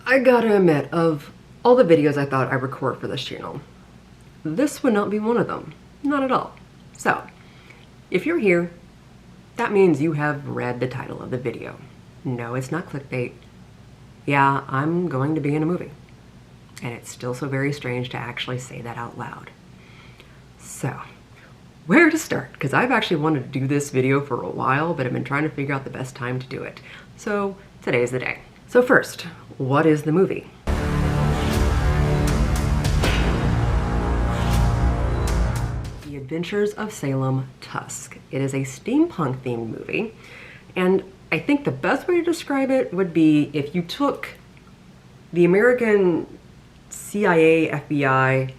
I gotta admit, of all the videos I thought I'd record for this channel, this would not be one of them. Not at all. So, if you're here, that means you have read the title of the video. No, it's not clickbait. Yeah, I'm going to be in a movie. And it's still so very strange to actually say that out loud. So, where to start? Because I've actually wanted to do this video for a while, but I've been trying to figure out the best time to do it. So, today's the day. So first, what is the movie? The Adventures of Salem Tusk. It is a steampunk themed movie, and I think the best way to describe it would be if you took the American CIA, FBI,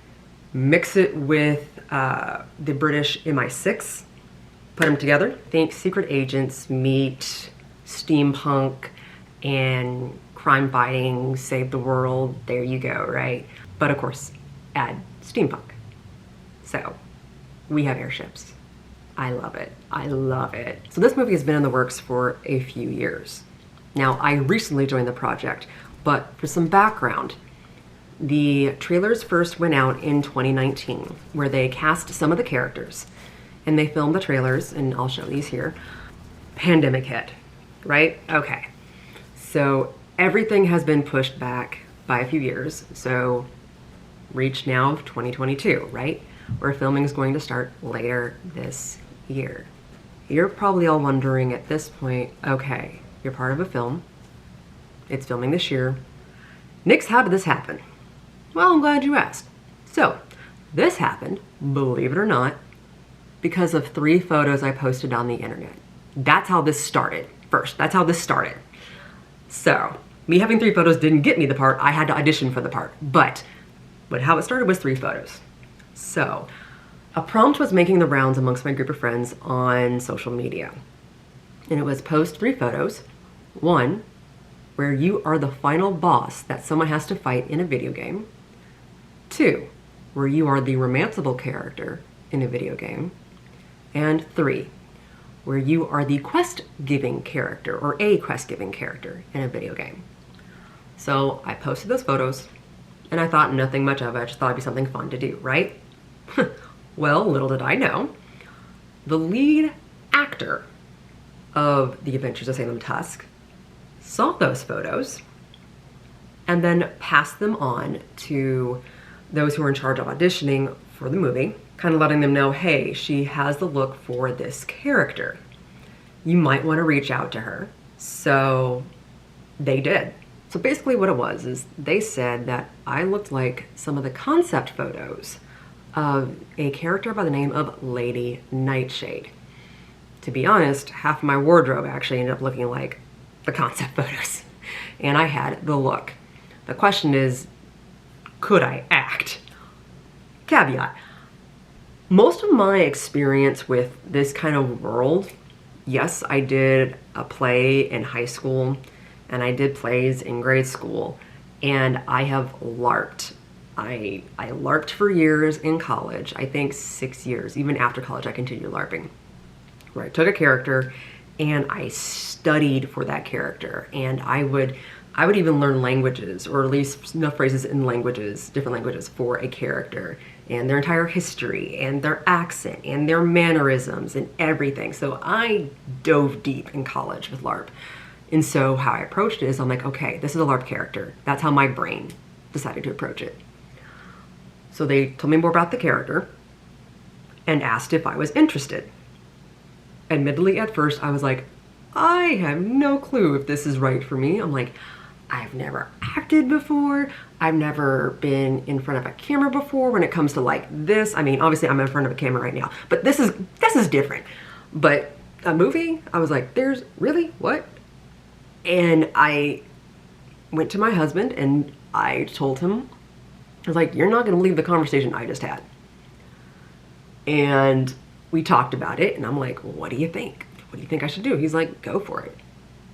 mix it with the British MI6, put them together. Think secret agents meet steampunk and crime fighting, save the world, there you go, right? But of course, add steampunk. So, we have airships. I love it. I love it. So this movie has been in the works for a few years. Now, I recently joined the project, but for some background, the trailers first went out in 2019, where they cast some of the characters, and they filmed the trailers, and I'll show these here. Pandemic hit, right? Okay. So everything has been pushed back by a few years. So reach now of 2022, right? Where filming is going to start later this year. You're probably all wondering at this point, okay, you're part of a film. It's filming this year. Nix, how did this happen? Well, I'm glad you asked. So this happened, believe it or not, because of 3 photos I posted on the internet. That's how this started first. That's how this started. So, me having 3 photos didn't get me the part. I had to audition for the part. But how it started was 3 photos. So, a prompt was making the rounds amongst my group of friends on social media. And it was post 3 photos. 1, where you are the final boss that someone has to fight in a video game. 2, where you are the romanceable character in a video game. And 3, where you are the quest-giving character, or a quest-giving character in a video game. So I posted those photos, and I thought nothing much of it. I just thought it'd be something fun to do, right? Well, little did I know, the lead actor of The Adventures of Salem Tusk saw those photos and then passed them on to those who were in charge of auditioning for the movie, kind of letting them know, hey, she has the look for this character. You might want to reach out to her. So they did. So basically what it was is they said that I looked like some of the concept photos of a character by the name of Lady Nightshade. To be honest, half of my wardrobe actually ended up looking like the concept photos. And I had the look. The question is, could I act? Caveat. Most of my experience with this kind of world, yes, I did a play in high school and I did plays in grade school, and I have LARPed. I LARPed for years in college, I think 6 years. Even after college I continued LARPing. Where I took a character and I studied for that character, and I would even learn languages, or at least enough phrases in languages, different languages for a character, and their entire history, and their accent, and their mannerisms, and everything. So I dove deep in college with LARP. And so how I approached it is I'm like, okay, this is a LARP character. That's how my brain decided to approach it. So they told me more about the character and asked if I was interested. Admittedly, at first, I was like, I have no clue if this is right for me. I'm like, I've never acted before. I've never been in front of a camera before when it comes to like this. I mean, obviously I'm in front of a camera right now, but this is different. But a movie, I was like, there's really what? And I went to my husband and I told him, I was like, you're not gonna believe the conversation I just had. And we talked about it, and I'm like, well, what do you think? What do you think I should do? He's like, go for it.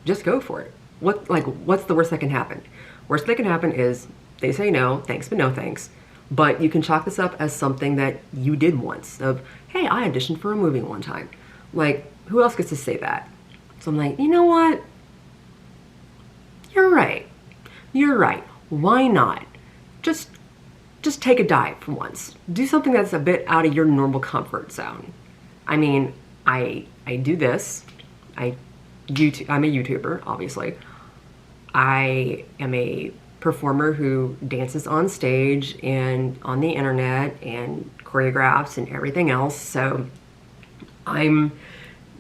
Just go for it. What's the worst that can happen? Worst that can happen is they say no, thanks but no thanks. But you can chalk this up as something that you did once of, hey, I auditioned for a movie one time. Like, who else gets to say that? So I'm like, you know what? You're right. you're right. Why not? Just take a dive for once. Do something that's a bit out of your normal comfort zone. I mean, I do this. I'm a YouTuber, obviously. I am a performer who dances on stage and on the internet and choreographs and everything else. So I'm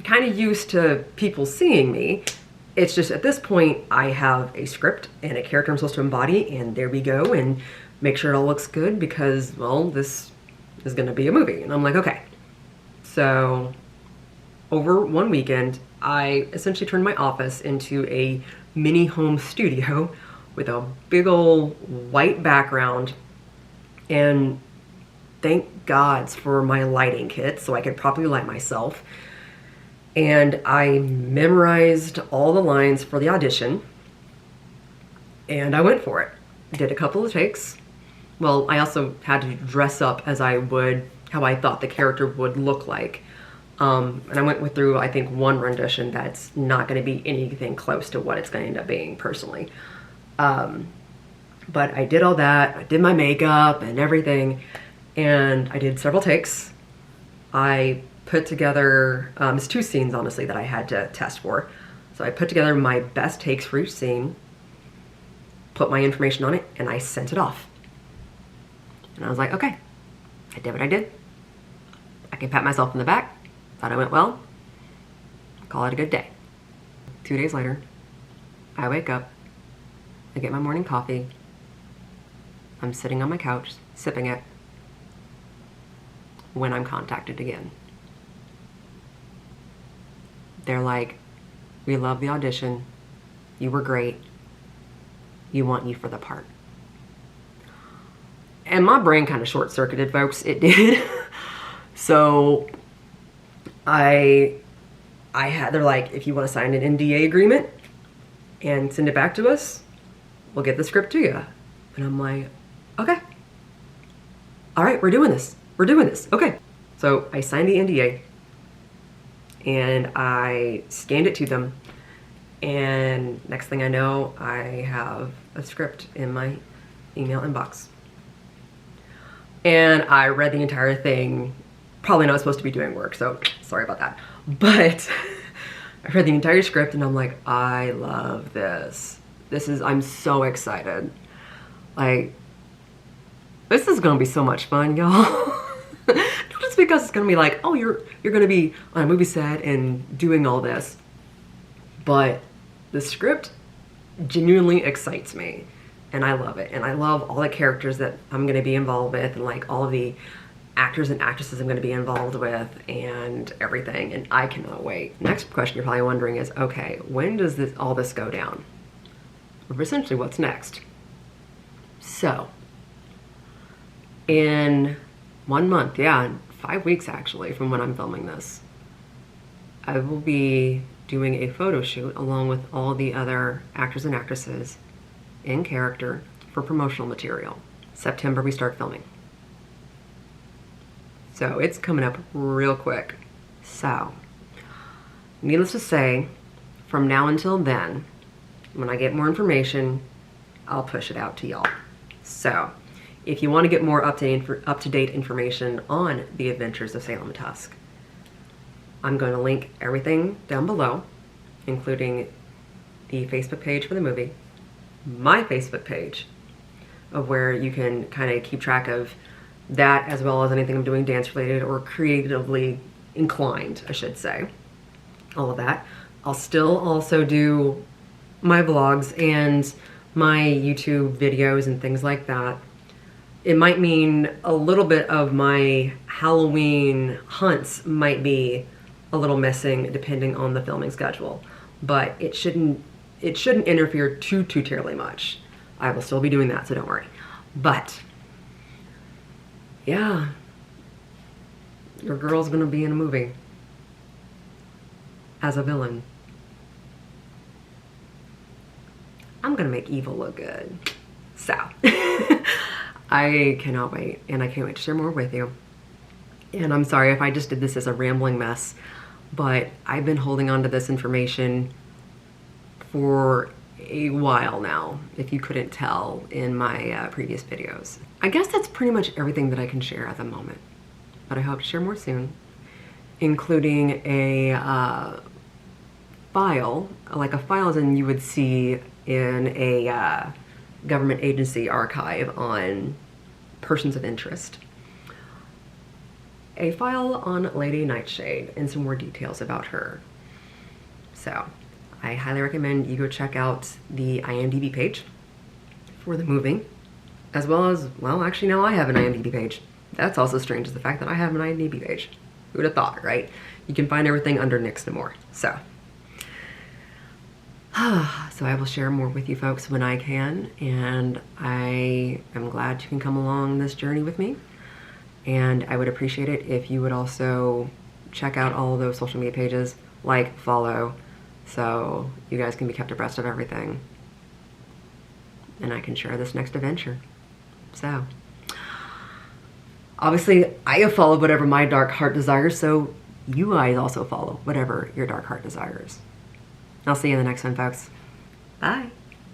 kind of used to people seeing me. It's just at this point I have a script and a character I'm supposed to embody, and there we go, and make sure it all looks good because, well, this is gonna be a movie. And I'm like, okay. So over one weekend, I essentially turned my office into a mini home studio with a big old white background, and thank gods for my lighting kit so I could properly light myself. And I memorized all the lines for the audition, and I went for it. Did a couple of takes. Well, I also had to dress up as I would, how I thought the character would look like. And I went through, I think, one rendition that's not going to be anything close to what it's going to end up being, personally. But I did all that. I did my makeup and everything, and I did several takes. I put together, it's 2 scenes, honestly, that I had to test for. So I put together my best takes for each scene, put my information on it, and I sent it off. And I was like, okay, I did what I did. I can pat myself on the back. Thought I went well. Call it a good day. 2 days later, I wake up, I get my morning coffee, I'm sitting on my couch, sipping it, when I'm contacted again. They're like, we love the audition, you were great, you want you for the part. And my brain kind of short-circuited, folks, it did. So they're like, if you want to sign an NDA agreement and send it back to us, we'll get the script to you. And I'm like, okay. All right, we're doing this. We're doing this. Okay. So I signed the NDA and I scanned it to them. And next thing I know, I have a script in my email inbox. And I read the entire thing, probably not supposed to be doing work, so sorry about that. But I read the entire script and I'm like, I love this. I'm so excited. Like, this is gonna be so much fun, y'all. Not just because it's gonna be like, oh, you're gonna be on a movie set and doing all this, but the script genuinely excites me. And I love it. And I love all the characters that I'm going to be involved with, and like all of the actors and actresses I'm going to be involved with and everything. And I cannot wait. Next question you're probably wondering is, okay, when does all this go down? Or essentially, what's next? So, in 1 month, yeah, 5 weeks actually from when I'm filming this, I will be doing a photo shoot along with all the other actors and actresses in character for promotional material. September we start filming. So it's coming up real quick. So, needless to say, from now until then, when I get more information, I'll push it out to y'all. So, if you want to get more up-to-date information on the adventures of Salem Tusk, I'm going to link everything down below, including the Facebook page for the movie, my Facebook page, of where you can kind of keep track of that, as well as anything I'm doing dance related or creatively inclined, I should say. All of that. I'll still also do my vlogs and my YouTube videos and things like that. It might mean a little bit of my Halloween hunts might be a little missing depending on the filming schedule, but it shouldn't interfere too terribly much. I will still be doing that, so don't worry. But yeah, your girl's gonna be in a movie as a villain. I'm gonna make evil look good. So I cannot wait, and I can't wait to share more with you. And I'm sorry if I just did this as a rambling mess, but I've been holding on to this information for a while now, if you couldn't tell in my previous videos. I guess that's pretty much everything that I can share at the moment, but I hope to share more soon, including a file, like a file as in you would see in a government agency archive on persons of interest. A file on Lady Nightshade and some more details about her. So I highly recommend you go check out the IMDb page for the movie, as well as, well, actually now I have an IMDb page. That's also strange, is the fact that I have an IMDb page. Who would have thought, right? You can find everything under Next and More. So I will share more with you folks when I can, and I am glad you can come along this journey with me. And I would appreciate it if you would also check out all of those social media pages, like, follow, so you guys can be kept abreast of everything. And I can share this next adventure. So, obviously, I have followed whatever my dark heart desires, so you guys also follow whatever your dark heart desires. I'll see you in the next one, folks. Bye.